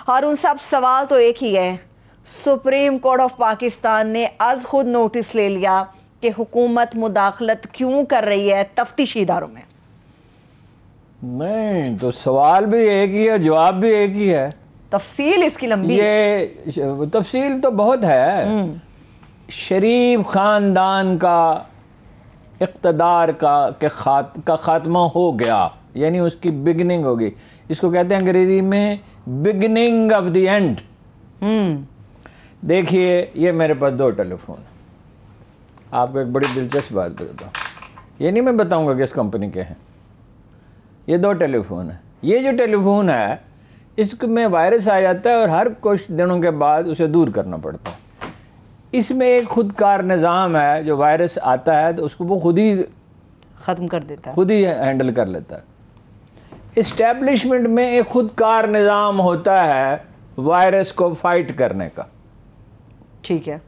ہارون صاحب سوال تو ایک ہی ہے، سپریم کورٹ آف پاکستان نے از خود نوٹس لے لیا کہ حکومت مداخلت کیوں کر رہی ہے تفتیشی اداروں میں؟ نہیں تو سوال بھی ایک ہی ہے، جواب بھی ایک ہی ہے. تفصیل اس کی لمبی یہ تفصیل تو بہت ہے. شریف خاندان کا اقتدار کا خاتمہ ہو گیا، یعنی اس کی بگننگ ہوگی. اس کو کہتے ہیں انگریزی میں بگننگ آف دی اینڈ. دیکھیے یہ میرے پاس 2 ٹیلی فون ہیں. آپ کو ایک بڑی دلچسپ بات بتاتا ہوں، یہ نہیں میں بتاؤں گا کس کمپنی کے ہیں. یہ 2 ٹیلی فون ہیں. یہ جو ٹیلی فون ہے اس میں وائرس آ جاتا ہے اور ہر کچھ دنوں کے بعد اسے دور کرنا پڑتا ہے. اس میں ایک خودکار نظام ہے، جو وائرس آتا ہے تو اس کو وہ خود ہی ختم کر دیتا ہے، خود ہی ہینڈل کر لیتا ہے. اسٹیبلشمنٹ میں ایک خودکار نظام ہوتا ہے وائرس کو فائٹ کرنے کا. ٹھیک ہے.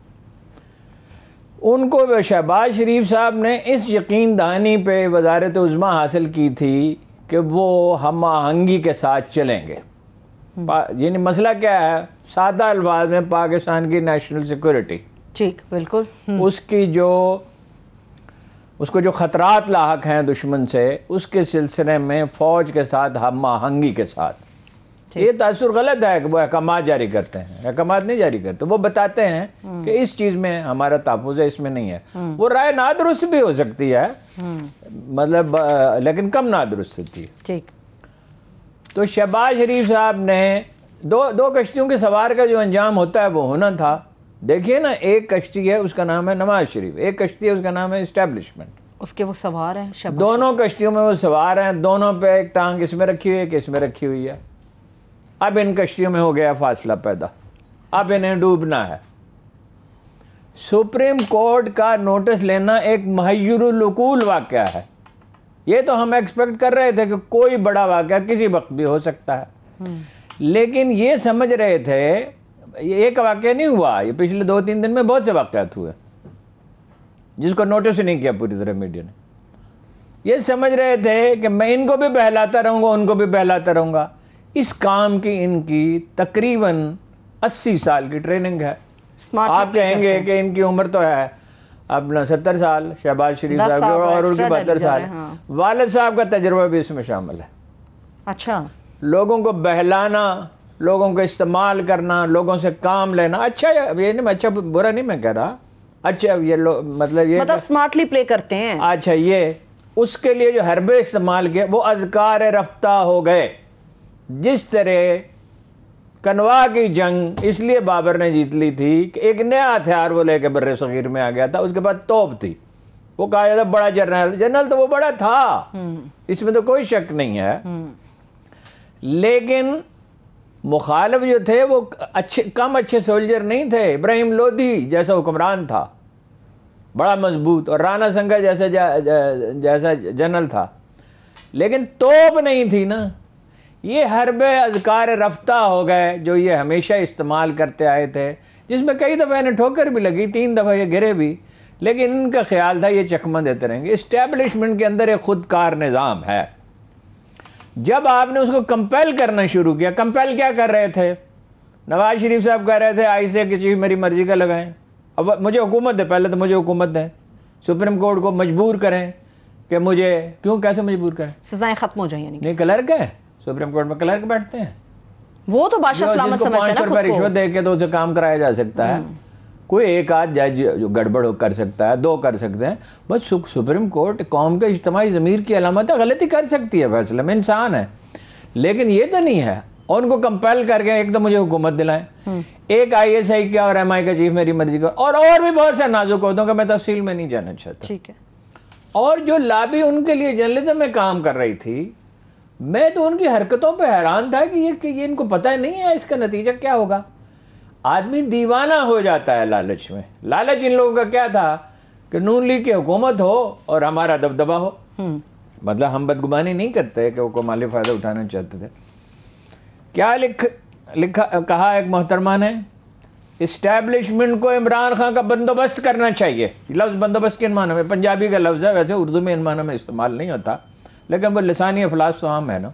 ان کو شہباز شریف صاحب نے اس یقین دہانی پہ وزارت عظمیٰ حاصل کی تھی کہ وہ ہم آہنگی کے ساتھ چلیں گے. یعنی مسئلہ کیا ہے؟ سادہ الفاظ میں پاکستان کی نیشنل سیکورٹی، ٹھیک بالکل، اس کو جو خطرات لاحق ہیں دشمن سے، اس کے سلسلے میں فوج کے ساتھ ہم آہنگی کے ساتھ. یہ تاثر غلط ہے کہ وہ احکامات جاری کرتے ہیں. احکامات نہیں جاری کرتے، وہ بتاتے ہیں کہ اس چیز میں ہمارا تحفظ ہے، اس میں نہیں ہے. وہ رائے نادرست بھی ہو سکتی ہے، مطلب لیکن کم نادرست ہوتی ہے. ٹھیک. تو شہباز شریف صاحب نے دو کشتیوں کے سوار کا جو انجام ہوتا ہے وہ ہونا تھا. دیکھیے نا، ایک کشتی ہے اس کا نام ہے نواز شریف، ایک کشتی ہے اس کا نام ہے اسٹیبلشمنٹ. اس کے وہ سوار ہیں، دونوں کشتیوں میں وہ سوار ہیں. دونوں پہ ایک ٹانگ اس میں رکھی ہوئی ہے، ایک اس میں رکھی ہوئی ہے. اب ان کشتیوں میں ہو گیا فاصلہ پیدا، اب انہیں ڈوبنا ہے. سپریم کورٹ کا نوٹس لینا ایک محیر العقول واقعہ ہے. یہ تو ہم ایکسپیکٹ کر رہے تھے کہ کوئی بڑا واقعہ کسی وقت بھی ہو سکتا ہے، لیکن یہ سمجھ رہے تھے یہ ایک واقعہ نہیں ہوا، یہ پچھلے 2-3 دن میں بہت سے واقعات ہوئے جس کو نوٹس ہی نہیں کیا پوری طرح میڈیا نے. یہ سمجھ رہے تھے کہ میں ان کو بھی بہلاتا رہوں گا، ان کو بھی بہلاتا رہوں گا. اس کام کی ان کی تقریباً 80 سال کی ٹریننگ ہے. آپ کہیں گے کہ ان کی عمر تو ہے اپنا 70 سال شہباز شریف صاحب کی، اور ان کی 72 سال. والد صاحب کا تجربہ بھی اس میں شامل ہے. اچھا. لوگوں کو بہلانا، لوگوں کو استعمال کرنا، لوگوں سے کام لینا. اچھا یہ نہیں، اچھا برا نہیں میں کہہ رہا، اچھا یہ مطلب سمارٹلی پلے کرتے ہیں. اچھا یہ اس کے لیے جو حربے استعمال کیے وہ اذکار رفتہ ہو گئے. جس طرح کنوا کی جنگ اس لیے بابر نے جیت لی تھی کہ ایک نیا ہتھیار وہ لے کے بر صغیر میں آ گیا تھا. اس کے بعد توپ تھی، وہ کہا جاتا بڑا جنرل تو وہ بڑا تھا، اس میں تو کوئی شک نہیں ہے. لیکن مخالف جو تھے وہ کم اچھے سولجر نہیں تھے. ابراہیم لودھی جیسا حکمران تھا، بڑا مضبوط، اور رانا سنگا جیسا جنرل تھا، لیکن توپ نہیں تھی نا. یہ حربے اذکار رفتہ ہو گئے جو یہ ہمیشہ استعمال کرتے آئے تھے، جس میں کئی دفعہ انہیں ٹھوکر بھی لگی، 3 دفعہ یہ گرے بھی، لیکن ان کا خیال تھا یہ چکمہ دیتے رہیں گے. اسٹیبلشمنٹ کے اندر ایک خودکار نظام ہے. جب آپ نے اس کو کمپیل کرنا شروع کیا، کمپیل کیا کر رہے تھے؟ نواز شریف صاحب کہہ رہے تھے آئی سے کہ چیف میری مرضی کا لگائیں. اب مجھے حکومت دے، پہلے تو مجھے حکومت دیں، سپریم کورٹ کو مجبور کریں کہ مجھے کیسے مجبور کریں؟ سزائیں ختم ہو جائیں. یعنی نہیں، کلرک ہے سپریم کورٹ میں، کلرک بیٹھتے ہیں، وہ تو بادشاہ سلامت سمجھتے ہیں نا خود کو. 500 روپے رشوت دے کے تو اسے کام کرایا جا سکتا ہے. کوئی ایک آدھ جج جو گڑبڑ کر سکتا ہے، 2 کر سکتے ہیں، بس سپریم کورٹ قوم کے اجتماعی ضمیر کی علامت ہے، غلطی کر سکتی ہے فیصلے میں، انسان ہے. لیکن یہ تو نہیں ہے. اور ان کو کمپیل کر کے ایک تو مجھے حکومت دلائیں، ایک ISI کیا اور MI کا چیف میری مرضی کا، اور بھی بہت سے نازک عہدوں کا میں تفصیل میں نہیں جانا چاہتا. ٹھیک ہے. اور جو لابی ان کے لیے جرنلزم میں کام کر رہی تھی، میں تو ان کی حرکتوں پہ حیران تھا کہ یہ ان کو پتہ نہیں ہے اس کا نتیجہ کیا ہوگا. آدمی دیوانہ ہو جاتا ہے لالچ میں. لالچ ان لوگوں کا کیا تھا کہ نون لیگ کی حکومت ہو اور ہمارا دبدبہ ہو. مطلب ہم بدگمانی نہیں کرتے کہ وہ مالی فائدہ اٹھانا چاہتے تھے. کیا کہا ایک محترمہ نے، اسٹیبلشمنٹ کو عمران خان کا بندوبست کرنا چاہیے. لفظ بندوبست کے معنی میں پنجابی کا لفظ ہے، ویسے اردو میں ان معنی میں استعمال نہیں ہوتا، لیکن وہ لسانی افلاس تو عام ہے نا.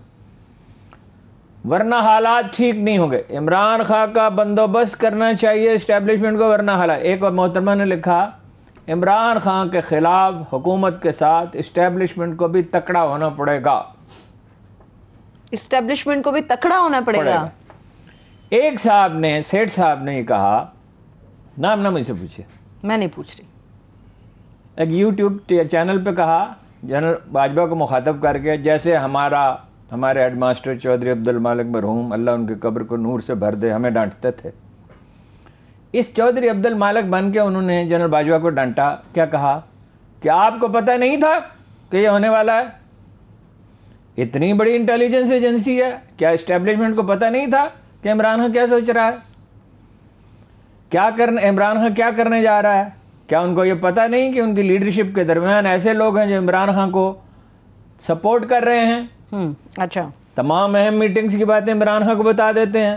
ورنہ حالات ٹھیک نہیں ہوں گے. عمران خان کا بندوبست کرنا چاہیے اسٹیبلشمنٹ کو, ورنہ حالات. ایک اور محترمہ نے لکھا عمران خان کے خلاف حکومت کے ساتھ اسٹیبلشمنٹ کو بھی تکڑا ہونا پڑے گا. اسٹیبلشمنٹ کو بھی تکڑا ہونا پڑے گا. ایک صاحب نے, سیٹھ صاحب نے یہ کہا, نام نہ مجھ سے پوچھے, میں نہیں پوچھ رہی, ایک یوٹیوب چینل پہ کہا جنرل باجوہ کو مخاطب کر کے, جیسے ہمارے ہیڈ ماسٹر چودھری عبد المالک مرحوم اللہ ان کی قبر کو نور سے بھر دے ہمیں ڈانٹتے تھے. اس چودھری عبد المالک بن کے انہوں نے جنرل باجوہ کو ڈانٹا. کیا کہا کہ آپ کو پتہ نہیں تھا کہ یہ ہونے والا ہے؟ اتنی بڑی انٹیلیجنس ایجنسی ہے, کیا اسٹیبلشمنٹ کو پتہ نہیں تھا کہ عمران خان کیا سوچ رہا ہے, عمران خان کیا کرنے جا رہا ہے؟ کیا ان کو یہ پتہ نہیں کہ ان کی لیڈرشپ کے درمیان ایسے لوگ ہیں جو عمران خان کو سپورٹ کر رہے ہیں؟ اچھا, تمام اہم میٹنگز کی باتیں عمران خان کو بتا دیتے ہیں.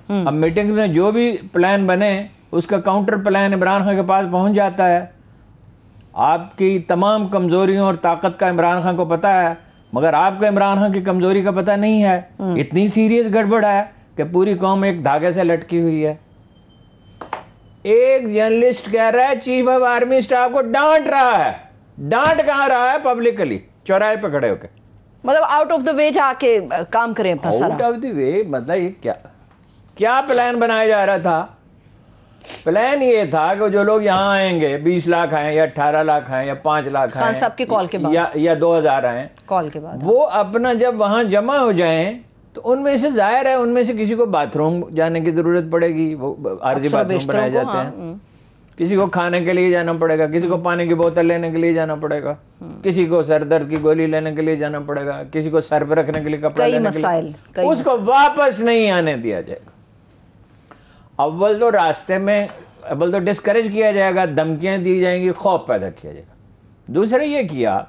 اب میٹنگ میں جو بھی پلان بنے اس کا کاؤنٹر پلان عمران خان کے پاس پہنچ جاتا ہے. آپ کی تمام کمزوریوں اور طاقت کا عمران خان کو پتہ ہے, مگر آپ کو عمران خان کی کمزوری کا پتہ نہیں ہے. اتنی سیریس گڑبڑ ہے کہ پوری قوم ایک دھاگے سے لٹکی ہوئی ہے. ایک جرنلسٹ کہہ رہا ہے چیف آف آرمی اسٹاف کو ڈانٹ رہا ہے. ڈانٹ کہاں رہا ہے؟ پبلکلی چوراہے پہ کھڑے ہو کے. مطلب آؤٹ آف دا وے جا کے کام کریں اپنا سارا. آؤٹ آف دی وے مطلب یہ کیا پلان بنایا جا رہا تھا؟ پلان یہ تھا کہ جو لوگ یہاں آئیں گے 20 لاکھ آئیں یا 18 لاکھ آئیں یا 5 لاکھ خان صاحب کی کال کے بعد یا 2000 آئیں, کال کے بعد وہ اپنا جب وہاں جمع ہو جائیں تو ان میں سے ظاہر ہے ان میں سے کسی کو باتھ روم جانے کی ضرورت پڑے گی, وہ عارضی باتھ روم بنائے جاتے ہیں. کسی کو کھانے کے لیے جانا پڑے گا, کسی کو پانی کی بوتل لینے کے لیے جانا پڑے گا, کسی کو سر درد کی گولی لینے کے لیے جانا پڑے گا, کسی کو سر پہ رکھنے کے لیے کپڑا لینے کے لیے. اس کو واپس نہیں آنے دیا جائے گا. اول تو راستے میں تو ڈسکریج کیا جائے گا, دھمکیاں دی جائیں گی, خوف پیدا کیا جائے گا. دوسرے یہ کیا,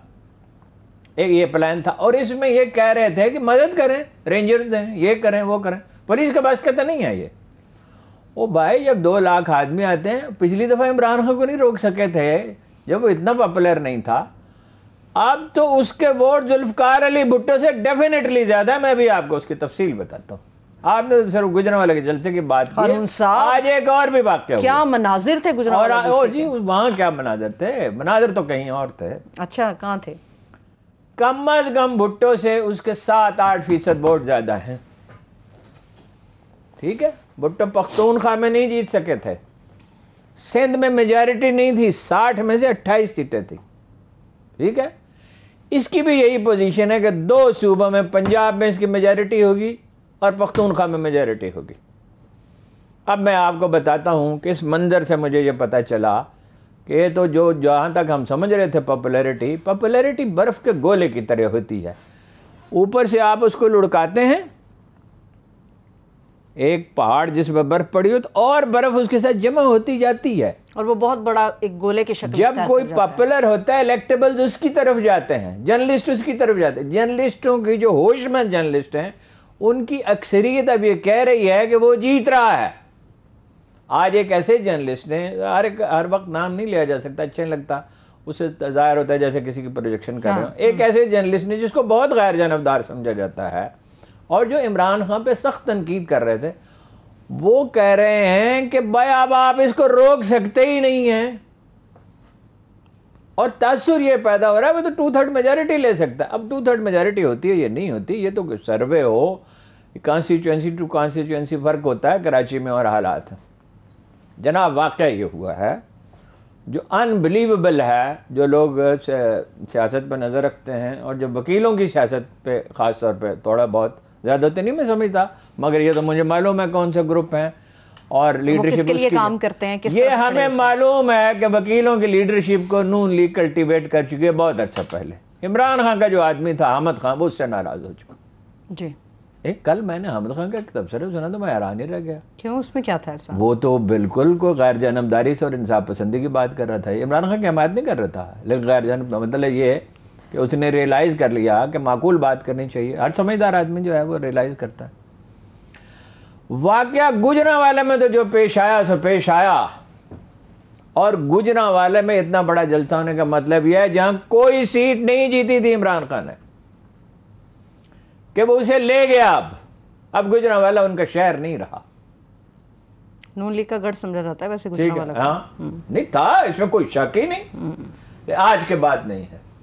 ایک یہ پلان تھا اور اس میں یہ کہہ رہے تھے کہ مدد کریں, رینجرز دیں, یہ کریں وہ کریں. پولیس کے پاس کہتا نہیں ہے یہ. او بھائی جب 2 لاکھ آدمی آتے ہیں, پچھلی دفعہ عمران خان کو نہیں روک سکے تھے جب وہ اتنا پاپولر نہیں تھا. اب تو اس کے ووٹ ذوالفقار علی بھٹو سے ڈیفینیٹلی زیادہ ہے. میں بھی آپ کو اس کی تفصیل بتاتا ہوں. آپ نے صرف گجرانوالے کے جلسے کی بات کی, آج ایک اور بھی واقعہ ہوا. کیا مناظر تھے گجرانوالے اور جی وہاں کیا مناظر تھے؟ مناظر تو کہیں اور تھے. اچھا, کہاں تھے؟ کم از کم بھٹو سے اس کے 7-8% ووٹ زیادہ ہیں. ٹھیک ہے, بھٹو پختونخوا میں نہیں جیت سکے تھے, سندھ میں میجارٹی نہیں تھی, 60 میں سے 28 سیٹیں تھی. ٹھیک ہے, اس کی بھی یہی پوزیشن ہے کہ 2 صوبوں میں, پنجاب میں اس کی میجارٹی ہوگی اور پختونخوا میں میجارٹی ہوگی. اب میں آپ کو بتاتا ہوں کہ اس منظر سے مجھے یہ پتہ چلا کہ یہ تو جہاں تک ہم سمجھ رہے تھے پاپولیرٹی برف کے گولے کی طرح ہوتی ہے. اوپر سے آپ اس کو لڑکاتے ہیں, ایک پہاڑ جس میں برف پڑی ہو تو اور برف اس کے ساتھ جمع ہوتی جاتی ہے, اور وہ بہت بڑا ایک گولے کی شکل. جب کوئی پاپولر ہوتا ہے الیکٹیبلز اس کی طرف جاتے ہیں, جرنلسٹ اس کی طرف جاتے ہیں. جرنلسٹوں کی جو ہوش مند جرنلسٹ ہیں ان کی اکثریت اب یہ کہہ رہی ہے کہ وہ جیت رہا ہے. آج ایک ایسے جرنلسٹ نے, ہر وقت نام نہیں لیا جا سکتا, اچھا نہیں لگتا, اس سے ظاہر ہوتا ہے جیسے کسی کی پروجیکشن کر رہے ہوں. ایک ایسے جرنلسٹ نے جس کو بہت غیر جانبدار سمجھا جاتا ہے اور جو عمران خان پہ سخت تنقید کر رہے تھے, وہ کہہ رہے ہیں کہ بھائی اب آپ اس کو روک سکتے ہی نہیں ہیں. اور تاثر یہ پیدا ہو رہا ہے وہ تو 2/3 میجارٹی لے سکتا ہے. اب 2/3 میجارٹی ہوتی ہے یہ نہیں ہوتی, یہ تو سروے ہو, کانسٹیچوئنسی ٹو کانسٹیچوئنسی فرق ہوتا ہے کراچی میں اور حالات. جناب واقعہ یہ ہوا ہے جو انبلیویبل ہے. جو لوگ سیاست پہ نظر رکھتے ہیں اور جو وکیلوں کی سیاست پہ خاص طور پہ تھوڑا بہت زیادہ تو نہیں میں سمجھتا, مگر یہ تو مجھے معلوم ہے کون سے گروپ ہیں اور لیڈرشپ کس کے لیے کام کرتے ہیں. یہ ہمیں معلوم ہے کہ وکیلوں کی لیڈرشپ کو نون لیگ کلٹیویٹ کر چکی ہے بہت عرصہ پہلے. عمران خان کا جو آدمی تھا حامد خان, وہ اس سے ناراض ہو چکا. جی, ایک کل میں نے حامد خان کا ایک تبصرہ سنا تو میں حیران ہی رہ گیا. کیوں, اس میں کیا تھا ایسا؟ وہ تو بالکل کوئی غیر جانبداری سے اور انصاف پسندی کی بات کر رہا تھا. عمران خان کی حمایت نہیں کر رہا تھا, لیکن غیر جانب مطلب یہ ہے کہ اس نے ریئلائز کر لیا کہ معقول بات کرنی چاہیے. ہر سمجھدار آدمی جو ہے وہ ریئلائز کرتا ہے. واقعہ گجرانوالے میں تو جو پیش آیا سو پیش آیا, اور گجرانوالے میں اتنا بڑا جلسہ ہونے کا مطلب یہ ہے جہاں کوئی سیٹ نہیں جیتی تھی عمران خان نے کہ وہ اسے لے گیا. اب اب گجرانوالہ ان کا شہر نہیں رہا. نون لیگ کا گڑھ سمجھا جاتا ہے ویسے گجرانوالہ. ہاں نہیں تھا، اس میں کوئی شک ہی نہیں، آج کے بعد نہیں ہے.